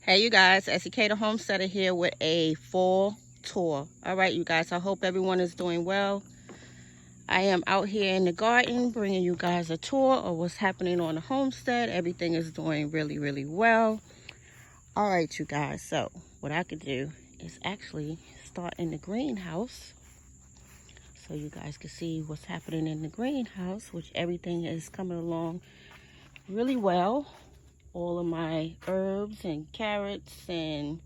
Hey you guys, EsiK the Homesteader here with a fall tour. Alright you guys, I hope everyone is doing well. I am out here in the garden bringing you guys a tour of what's happening on the homestead. Everything is doing really well. Alright you guys, so what I could do is actually start in the greenhouse so you guys can see what's happening in the greenhouse, which everything is coming along really well. All of my herbs and carrots, and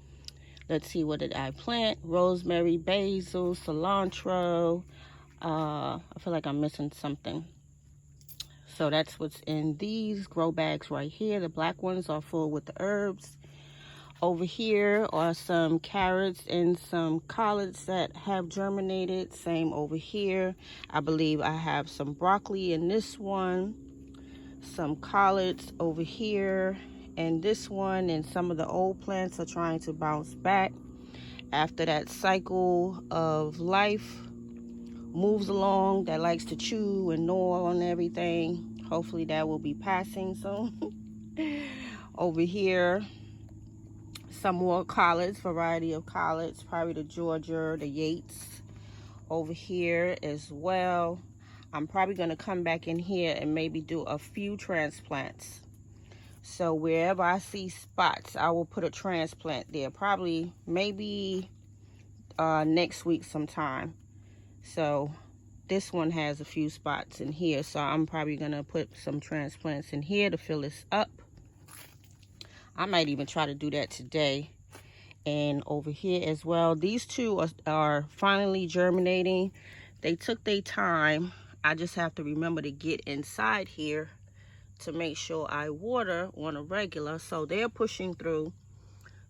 let's see, what did I plant? Rosemary, basil, cilantro. I feel like I'm missing something. So that's what's in these grow bags right here. The black ones are full with the herbs. Over here are some carrots and some collards that have germinated. Same over here. I believe I have some broccoli in this one. Some collards over here and this one, and some of the old plants are trying to bounce back after that cycle of life moves along that likes to chew and gnaw on everything. Hopefully that will be passing soon. Over here, some more collards, variety of collards, probably the Georgia, the Yates over here as well. I'm probably going to come back in here and maybe do a few transplants. So wherever I see spots, I will put a transplant there. Probably maybe next week sometime. So this one has a few spots in here. So I'm probably going to put some transplants in here to fill this up. I might even try to do that today. And over here as well. These two are finally germinating. They took their time. I just have to remember to get inside here to make sure I water on a regular. So they're pushing through.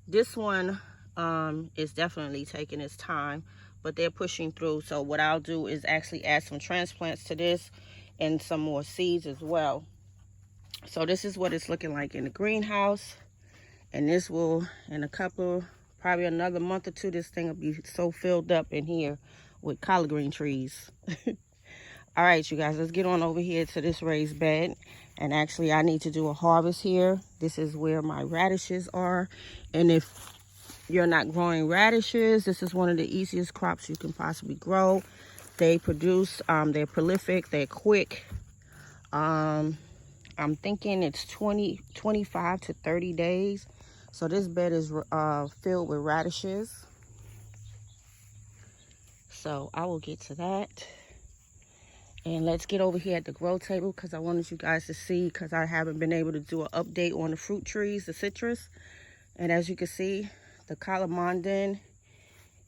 This one is definitely taking its time, but they're pushing through. So what I'll do is actually add some transplants to this and some more seeds as well. So this is what it's looking like in the greenhouse. And this will, in a couple, probably another month or two, this thing will be so filled up in here with collard green trees. All right, you guys, let's get on over here to this raised bed. And actually, I need to do a harvest here. This is where my radishes are. And if you're not growing radishes, this is one of the easiest crops you can possibly grow. They produce, they're prolific, they're quick. I'm thinking it's 25 to 30 days. So this bed is filled with radishes. So I will get to that. And let's get over here at the grow table because I wanted you guys to see, because I haven't been able to do an update on the fruit trees, the citrus. And as you can see, the Calamondin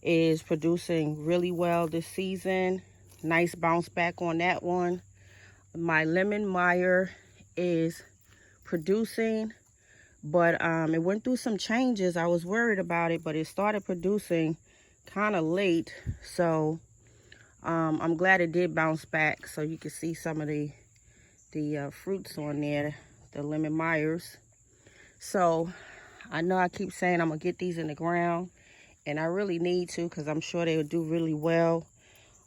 is producing really well this season. Nice bounce back on that one. My lemon Meyer is producing, but it went through some changes. I was worried about it, but it started producing kind of late. So I'm glad it did bounce back. So you can see some of the fruits on there, the lemon Meyers. So I know I keep saying I'm gonna get these in the ground, and I really need to, because I'm sure they will do really well.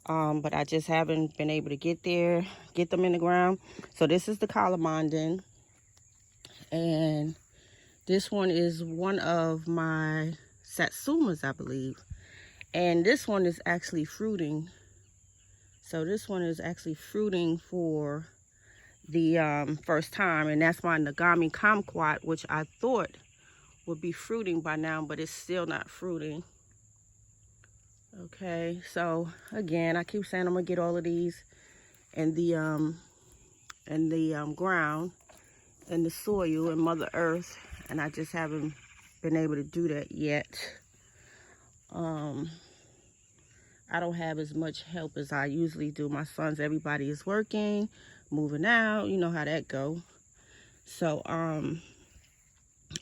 But I just haven't been able to get them in the ground. So this is the Calamondin, and this one is one of my Satsumas, I believe. And this one is actually fruiting. So this one is actually fruiting for the first time, and that's my Nagami Kumquat, which I thought would be fruiting by now, but it's still not fruiting. Okay, so again, I keep saying I'm gonna get all of these in the ground, in the soil, in Mother Earth, and I just haven't been able to do that yet. I don't have as much help as I usually do. My sons, everybody is working, moving out, you know how that go. So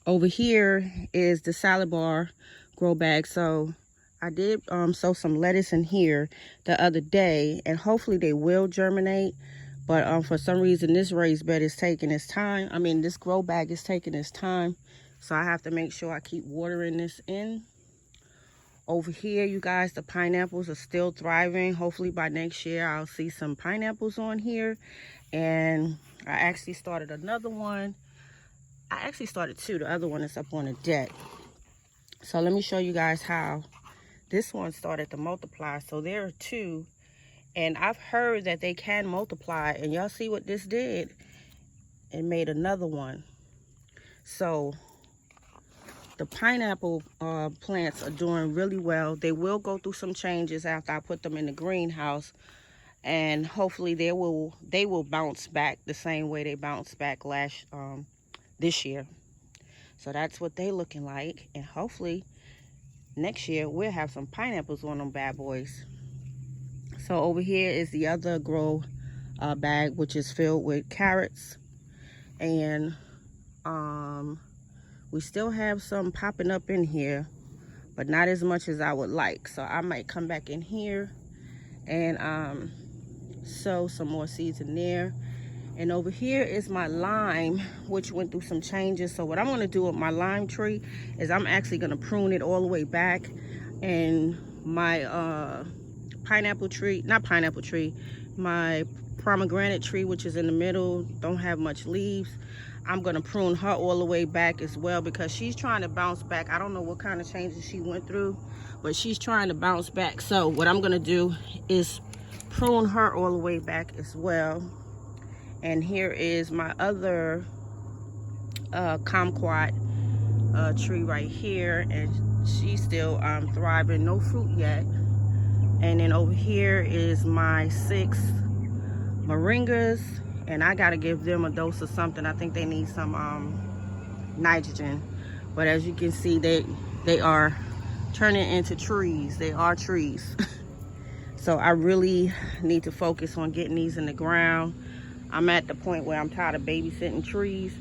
over here is the salad bar grow bag. So I did sow some lettuce in here the other day, and hopefully they will germinate. But for some reason, this raised bed is taking its time. I mean, this grow bag is taking its time. So I have to make sure I keep watering this in. Over here, you guys, the pineapples are still thriving. Hopefully by next year, I'll see some pineapples on here. And I actually started another one. I actually started two. The other one is up on the deck. So let me show you guys how this one started to multiply. So there are 2, and I've heard that they can multiply, and y'all see what this did? It made another one. So the pineapple plants are doing really well. They will go through some changes after I put them in the greenhouse, and hopefully they will bounce back the same way they bounced back this year. So that's what they looking like, and hopefully next year we'll have some pineapples on them bad boys. So over here is the other grow bag, which is filled with carrots, and we still have some popping up in here, but not as much as I would like. So I might come back in here and sow some more seeds in there. And over here is my lime, which went through some changes. So what I'm going to do with my lime tree is I'm actually going to prune it all the way back. And my pineapple tree, not pineapple tree, my pomegranate tree, which is in the middle, don't have much leaves. I'm going to prune her all the way back as well, because she's trying to bounce back. I don't know what kind of changes she went through, but she's trying to bounce back. So what I'm going to do is prune her all the way back as well. And here is my other kumquat tree right here, and she's still thriving, no fruit yet. And then over here is my 6 Moringas, and I gotta give them a dose of something. I think they need some nitrogen. But as you can see, they are turning into trees. They are trees. So I really need to focus on getting these in the ground. I'm at the point where I'm tired of babysitting trees,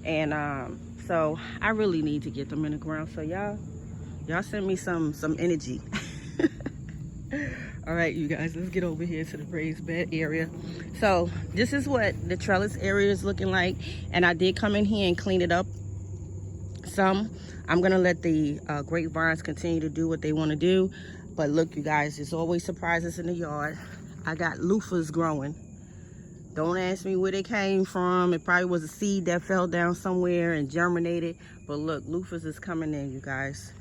and so I really need to get them in the ground. So y'all send me some energy. All right, you guys, let's get over here to the raised bed area. So this is what the trellis area is looking like, and I did come in here and clean it up some. I'm gonna let the grape vines continue to do what they want to do. But look, you guys, there's always surprises in the yard. I got loofahs growing. Don't ask me where they came from. It probably was a seed that fell down somewhere and germinated. But look, loofahs is coming in, you guys.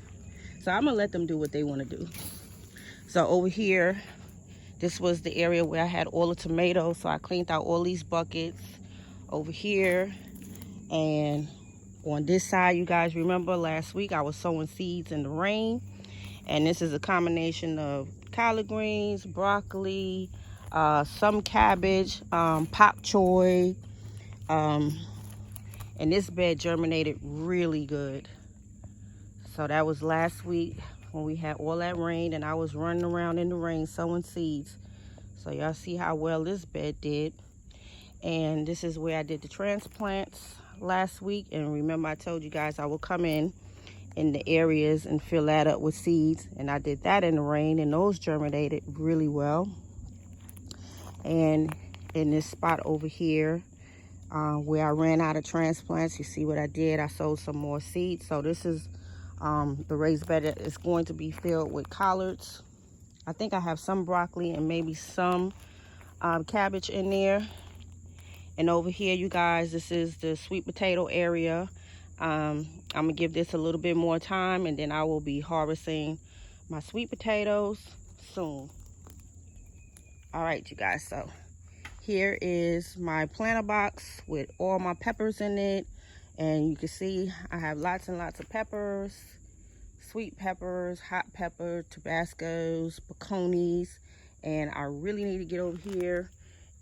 So I'm gonna let them do what they want to do. So over here, this was the area where I had all the tomatoes. So I cleaned out all these buckets over here. And on this side, you guys remember last week I was sowing seeds in the rain. And this is a combination of collard greens, broccoli, some cabbage, pak choy, and this bed germinated really good. So that was last week when we had all that rain, and I was running around in the rain sowing seeds. So y'all see how well this bed did. And this is where I did the transplants last week. And remember, I told you guys I will come in the areas and fill that up with seeds, and I did that in the rain, and those germinated really well. And in this spot over here where I ran out of transplants, you see what I did? I sowed some more seeds. So this is the raised bed that is going to be filled with collards. I think I have some broccoli and maybe some cabbage in there. And over here, you guys, this is the sweet potato area. I'm gonna give this a little bit more time, and then I will be harvesting my sweet potatoes soon. All right, you guys, so here is my planter box with all my peppers in it, and you can see I have lots and lots of peppers, sweet peppers, hot pepper, Tabascos, peconis, and I really need to get over here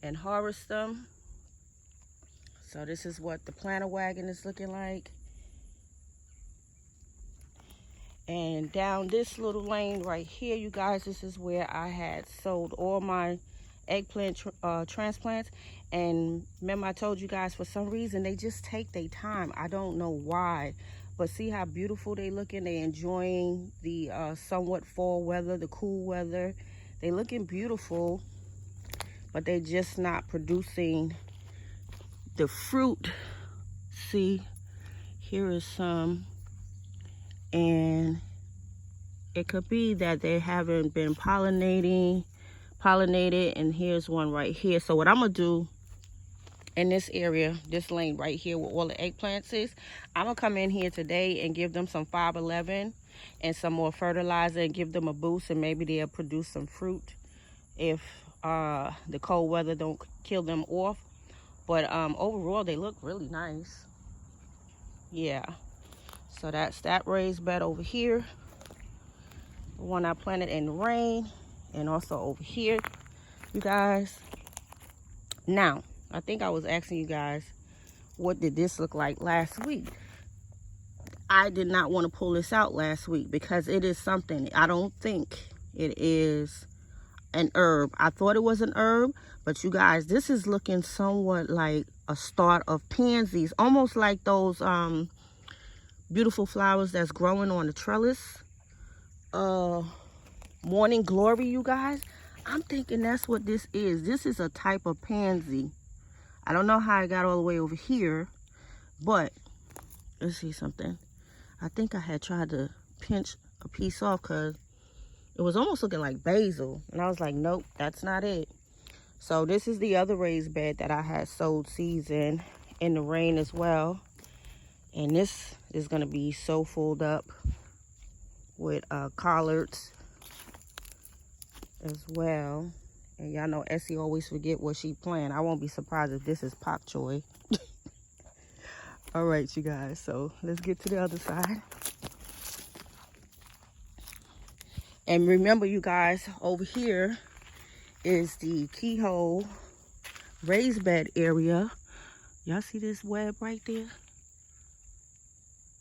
and harvest them. So this is what the planter wagon is looking like. And down this little lane right here, you guys, this is where I had sold all my eggplant transplants. And remember, I told you guys, for some reason, they just take their time. I don't know why. But see how beautiful they looking? They enjoying the somewhat fall weather, the cool weather. They looking beautiful, but they're just not producing the fruit. See, here is some. And it could be that they haven't been pollinated, and here's one right here. So what I'm gonna do in this area, this lane right here where all the eggplants is, I'm gonna come in here today and give them some 511 and some more fertilizer and give them a boost, and maybe they'll produce some fruit if the cold weather don't kill them off. But overall, they look really nice. Yeah. So that's that raised bed over here. The one I planted in the rain. And also over here, you guys. Now, I think I was asking you guys, what did this look like last week? I did not want to pull this out last week because it is something. I don't think it is an herb. I thought it was an herb, but you guys, this is looking somewhat like a start of pansies, almost like those beautiful flowers that's growing on the trellis. Morning glory, you guys. I'm thinking that's what this is. This is a type of pansy. I don't know how I got all the way over here, but let's see something. I think I had tried to pinch a piece off because it was almost looking like basil. And I was like, nope, that's not it. So this is the other raised bed that I had sowed seeds in the rain as well. And this is going to be so filled up with collards as well. And y'all know Essie always forget what she planned. I won't be surprised if this is pak choy. All right, you guys. So let's get to the other side. And remember, you guys, over here is the Keyhole Raised Bed area. Y'all see this web right there?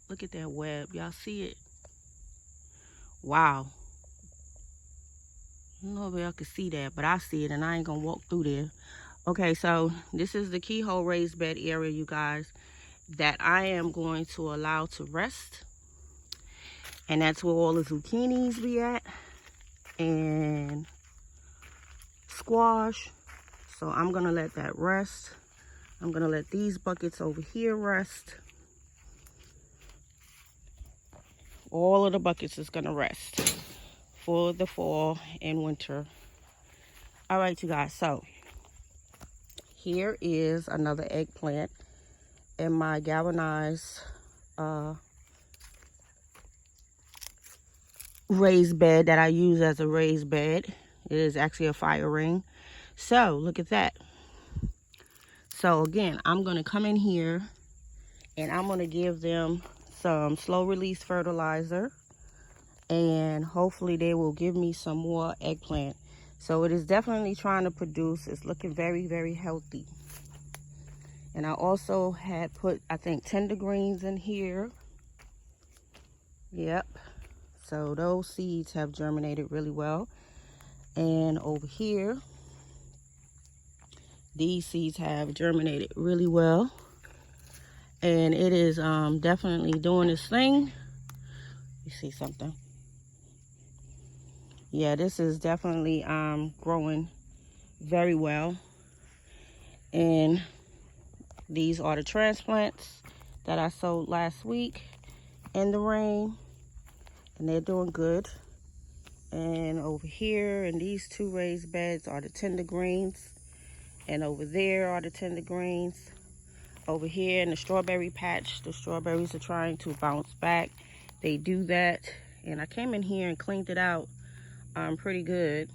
Look at that web. Y'all see it? Wow. I don't know if y'all can see that, but I see it, and I ain't gonna walk through there. Okay, so this is the Keyhole Raised Bed area, you guys, that I am going to allow to rest. And that's where all the zucchinis be at, and squash. So I'm gonna let that rest. I'm gonna let these buckets over here rest. All of the buckets is gonna rest for the fall and winter. All right, you guys, so here is another eggplant in my galvanized raised bed that I use as a raised bed. It is actually a fire ring. So look at that. So again, I'm going to come in here and I'm going to give them some slow release fertilizer, and hopefully they will give me some more eggplant. So it is definitely trying to produce. It's looking very, very healthy. And I also had put, I think, tender greens in here. Yep. So those seeds have germinated really well. And over here, these seeds have germinated really well. And it is definitely doing its thing. You see something? Yeah, this is definitely growing very well. And these are the transplants that I sowed last week in the rain. And they're doing good. And over here in these two raised beds are the tender greens. And over there are the tender greens. Over here in the strawberry patch, the strawberries are trying to bounce back. They do that. And I came in here and cleaned it out pretty good.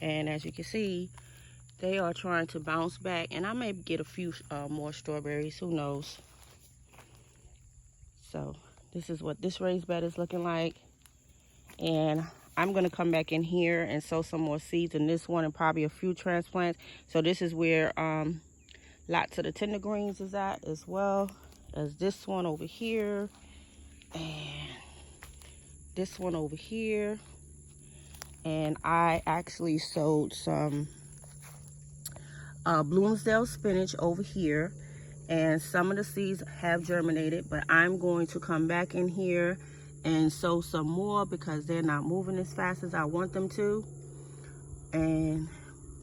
And as you can see, they are trying to bounce back. And I may get a few more strawberries. Who knows? So this is what this raised bed is looking like. And I'm going to come back in here and sow some more seeds in this one and probably a few transplants. So this is where lots of the tender greens is at, as well as this one over here and this one over here. And I actually sowed some Bloomsdale spinach over here, and some of the seeds have germinated, but I'm going to come back in here and sow some more because they're not moving as fast as I want them to.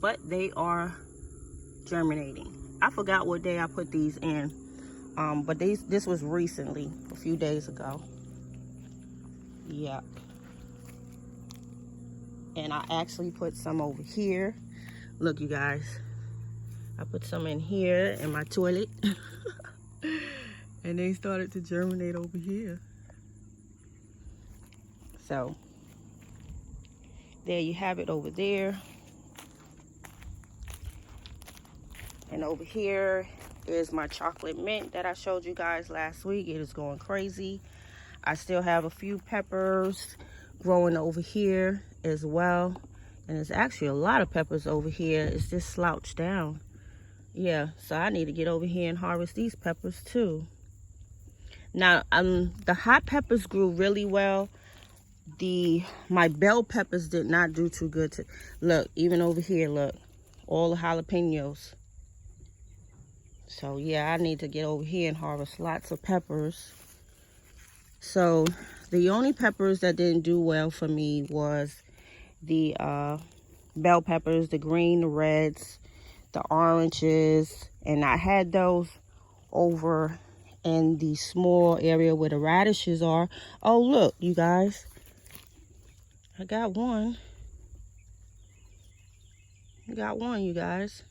But they are germinating. I forgot what day I put these in, but this was recently, a few days ago. Yep. And I actually put some over here. Look, you guys, I put some in here in my toilet. And they started to germinate over here. So there you have it over there. And over here is my chocolate mint that I showed you guys last week. It is going crazy. I still have a few peppers growing over here as well. And there's actually a lot of peppers over here. It's just slouched down. Yeah, so I need to get over here and harvest these peppers too. Now, the hot peppers grew really well. My bell peppers did not do too good. Look, even over here, look, all the jalapenos. So yeah, I need to get over here and harvest lots of peppers. So the only peppers that didn't do well for me was the bell peppers, the green, the reds, the oranges, and I had those over in the small area where the radishes are. Oh look, you guys, I got one. I got one, you guys.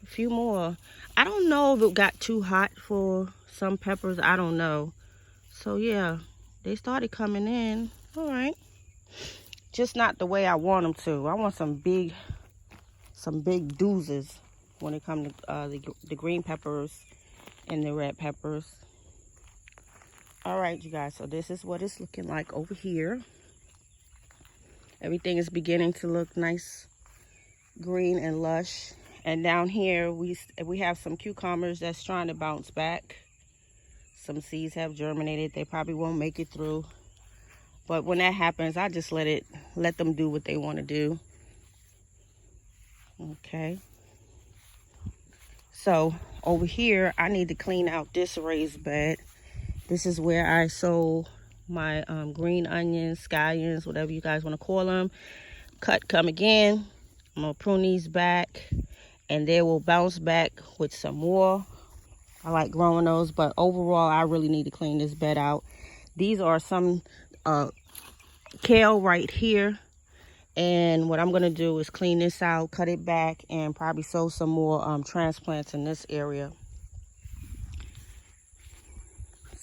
A few more. I don't know if it got too hot for some peppers. I don't know. So yeah, they started coming in. All right. Just not the way I want them to. I want some big doozes when it comes to the green peppers and the red peppers. All right, you guys. So this is what it's looking like over here. Everything is beginning to look nice, green and lush. And down here, we have some cucumbers that's trying to bounce back. Some seeds have germinated. They probably won't make it through. But when that happens, I just let them do what they want to do. Okay. So over here, I need to clean out this raised bed. This is where I sow my green onions, scallions, whatever you guys want to call them. Cut, come again. I'm going to prune these back, and they will bounce back with some more. I like growing those, but overall, I really need to clean this bed out. These are some kale right here. And what I'm going to do is clean this out, cut it back, and probably sow some more transplants in this area.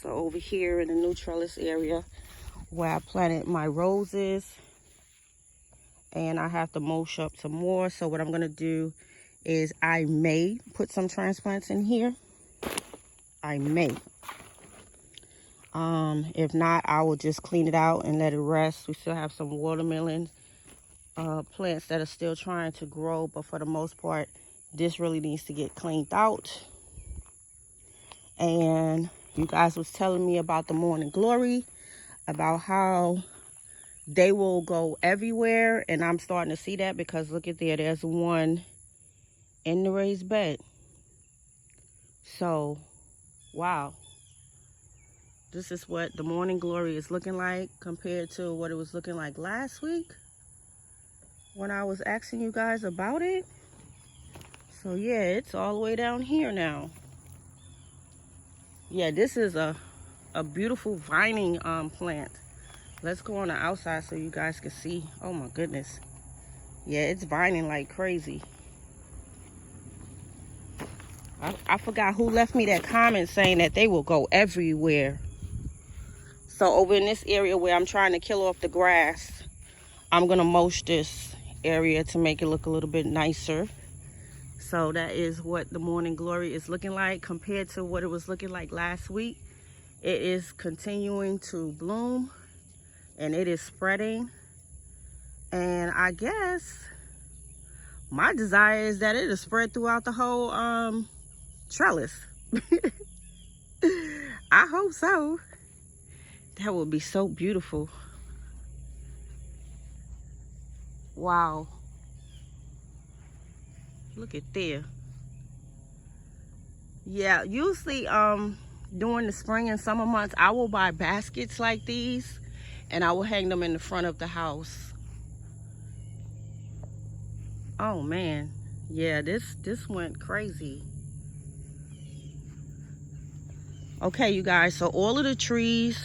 So over here in the new trellis area where I planted my roses, and I have to mulch up some more. So what I'm going to do is I may put some transplants in here. I may. If not, I will just clean it out and let it rest. We still have some watermelon plants that are still trying to grow, but for the most part, this really needs to get cleaned out. And you guys was telling me about the morning glory, about how they will go everywhere, and I'm starting to see that because look at there, there's one in the raised bed. So wow, this is what the morning glory is looking like compared to what it was looking like last week when I was asking you guys about it. So yeah, it's all the way down here now. Yeah, this is a beautiful vining plant. Let's go on the outside so you guys can see. Oh my goodness. Yeah, it's vining like crazy. I forgot who left me that comment saying that they will go everywhere. So over in this area where I'm trying to kill off the grass, I'm going to mulch this area to make it look a little bit nicer. So that is what the morning glory is looking like compared to what it was looking like last week. It is continuing to bloom and it is spreading. And I guess my desire is that it is spread throughout the whole trellis. I hope so. That would be so beautiful. Wow. Look at there. Yeah, usually during the spring and summer months, I will buy baskets like these and I will hang them in the front of the house. Oh man. Yeah, this went crazy. Okay, you guys, so all of the trees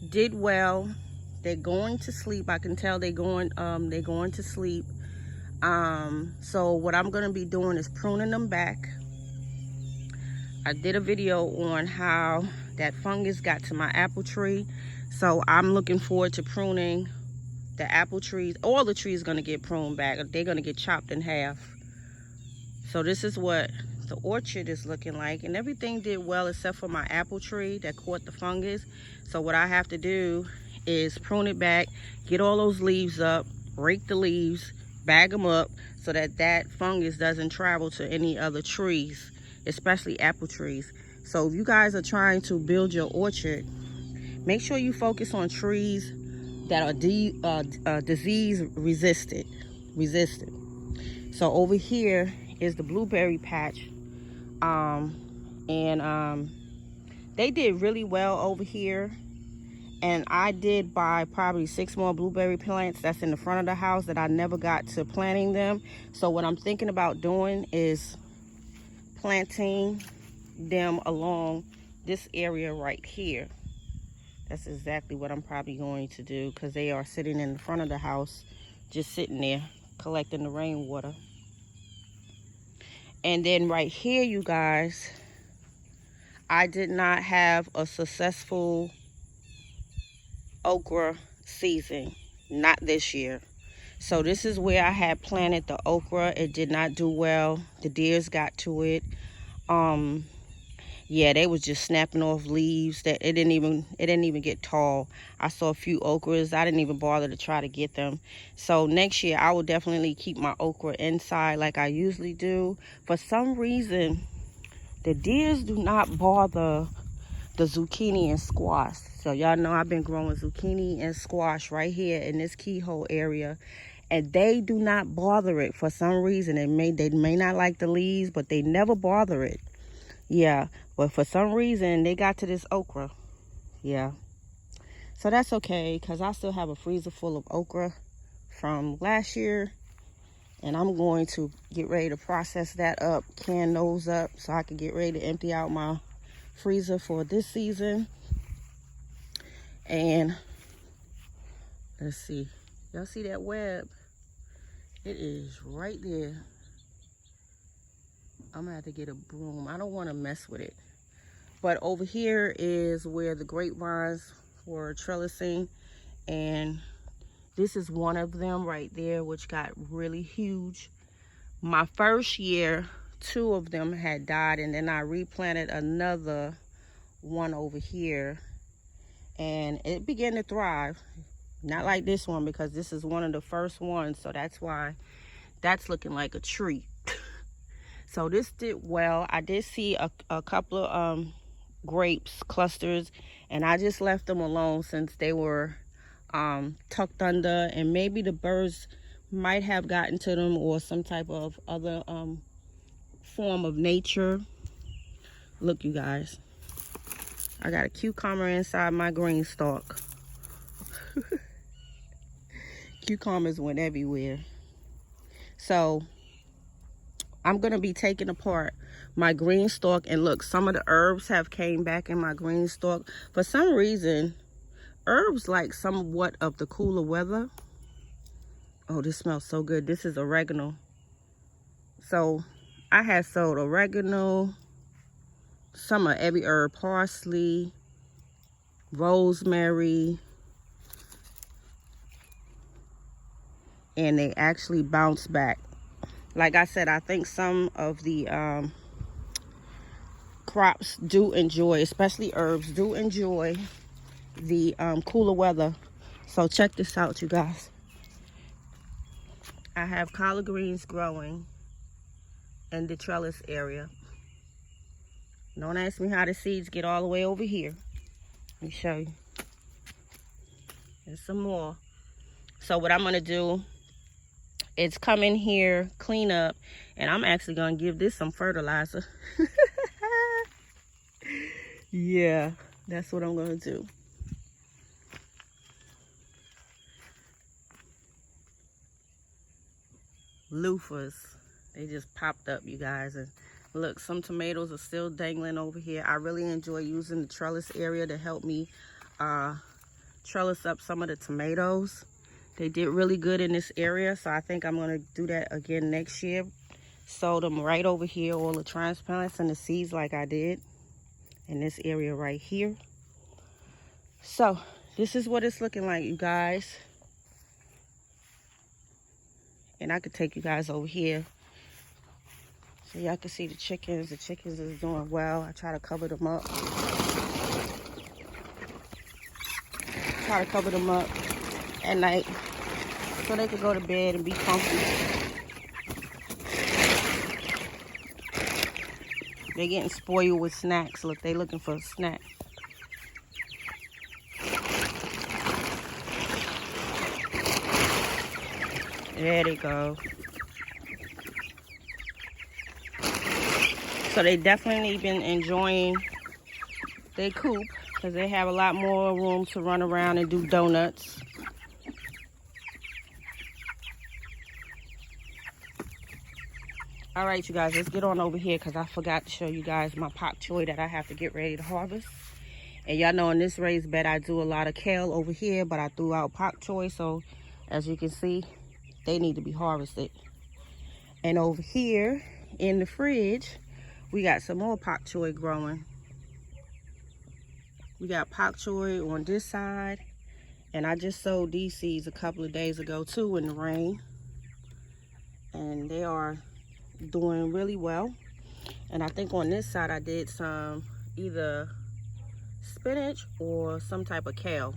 did well. They're going to sleep. I can tell they're going to sleep. So what I'm going to be doing is pruning them back. I did a video on how that fungus got to my apple tree. So I'm looking forward to pruning the apple trees. All the trees going to get pruned back. They're going to get chopped in half. So this is what the orchard is looking like, and everything did well except for my apple tree that caught the fungus. So what I have to do is prune it back, get all those leaves up, rake the leaves, bag them up so that that fungus doesn't travel to any other trees, especially apple trees. So if you guys are trying to build your orchard, make sure you focus on trees that are disease resistant. So over here is the blueberry patch, they did really well over here, and I did buy probably 6 more blueberry plants that's in the front of the house that I never got to planting them. So what I'm thinking about doing is planting them along this area right here. That's exactly what I'm probably going to do, because they are sitting in the front of the house, just sitting there collecting the rainwater. And then right here, you guys, I did not have a successful okra season, not this year. So this is where I had planted the okra. It did not do well. The deers got to it. Yeah, they was just snapping off leaves that it didn't even get tall. I saw a few okras. I didn't even bother to try to get them. So next year I will definitely keep my okra inside like I usually do. For some reason, the deers do not bother the zucchini and squash. So y'all know I've been growing zucchini and squash right here in this keyhole area, and they do not bother it for some reason. They may not like the leaves, but they never bother it. Yeah, but for some reason they got to this okra. Yeah, so that's okay, because I still have a freezer full of okra from last year, and I'm going to get ready to process that up, can those up, so I can get ready to empty out my freezer for this season. And let's see, y'all see that web? It is right there. I'm gonna have to get a broom. I don't want to mess with it. But over here is where the grape vines were trellising, and this is one of them right there, which got really huge. My first year, 2 of them had died, and then I replanted another one over here, and it began to thrive. Not like this one, because this is one of the first ones, so that's why that's looking like a tree. So this did well. I did see a couple of grapes clusters, and I just left them alone since they were tucked under, and maybe the birds might have gotten to them, or some type of other form of nature. Look, you guys, I got a cucumber inside my green stalk. Cucumbers went everywhere. So I'm gonna be taking apart my green stalk, and look, some of the herbs have came back in my green stalk. For some reason, herbs like somewhat of the cooler weather. Oh, this smells so good. This is oregano. So I had sowed oregano, some of every herb, parsley, rosemary, and they actually bounced back. Like I said, I think some of the crops do enjoy, especially herbs, do enjoy the cooler weather. So check this out, you guys. I have collard greens growing in the trellis area. Don't ask me how the seeds get all the way over here. Let me show you. There's some more. So what I'm gonna do, it's come in here, clean up, and I'm actually gonna give this some fertilizer. Yeah, that's what I'm gonna do. Loofahs, they just popped up, you guys. And look, some tomatoes are still dangling over here. I really enjoy using the trellis area to help me trellis up some of the tomatoes. They did really good in this area, so I think I'm going to do that again next year. Sow them right over here, all the transplants and the seeds like I did in this area right here. So this is what it's looking like, you guys. And I could take you guys over here so y'all can see the chickens. The chickens is doing well. I try to cover them up. Try to cover them up at night so they can go to bed and be comfy. They're getting spoiled with snacks. Look, they looking for a snack. There they go. So they definitely been enjoying their coop because they have a lot more room to run around and do donuts. All right, you guys, let's get on over here because I forgot to show you guys my pak choi that I have to get ready to harvest. And y'all know in this raised bed, I do a lot of kale over here, but I threw out pak choi. So as you can see, they need to be harvested. And over here in the fridge, we got some more pak choi growing. We got pak choi on this side. And I just sowed these seeds a couple of days ago too in the rain. And they are doing really well. And I think on this side I did some either spinach or some type of kale,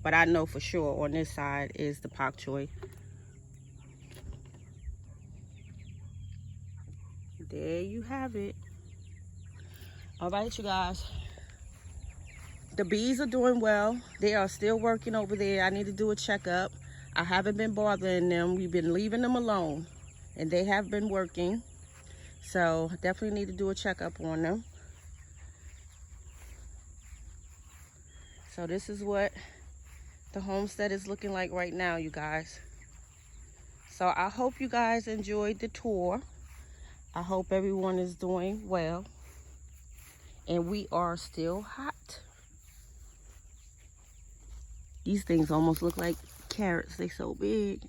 but I know for sure on this side is the pak choi. There you have it. All right, you guys, the bees are doing well. They are still working over there. I need to do a checkup. I haven't been bothering them. We've been leaving them alone. And they have been working, so definitely need to do a checkup on them. So this is what the homestead is looking like right now, you guys. So I hope you guys enjoyed the tour. I hope everyone is doing well. And we are still hot. These things almost look like carrots. They're so big.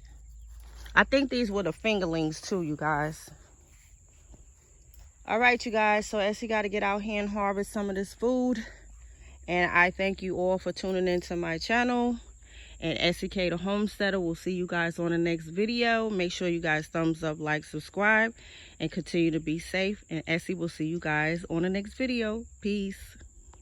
I think these were the fingerlings too, you guys. All right, you guys. So Essie got to get out here and harvest some of this food. And I thank you all for tuning into my channel. And SK the Homesteader will see you guys on the next video. Make sure you guys thumbs up, like, subscribe, and continue to be safe. And Essie will see you guys on the next video. Peace.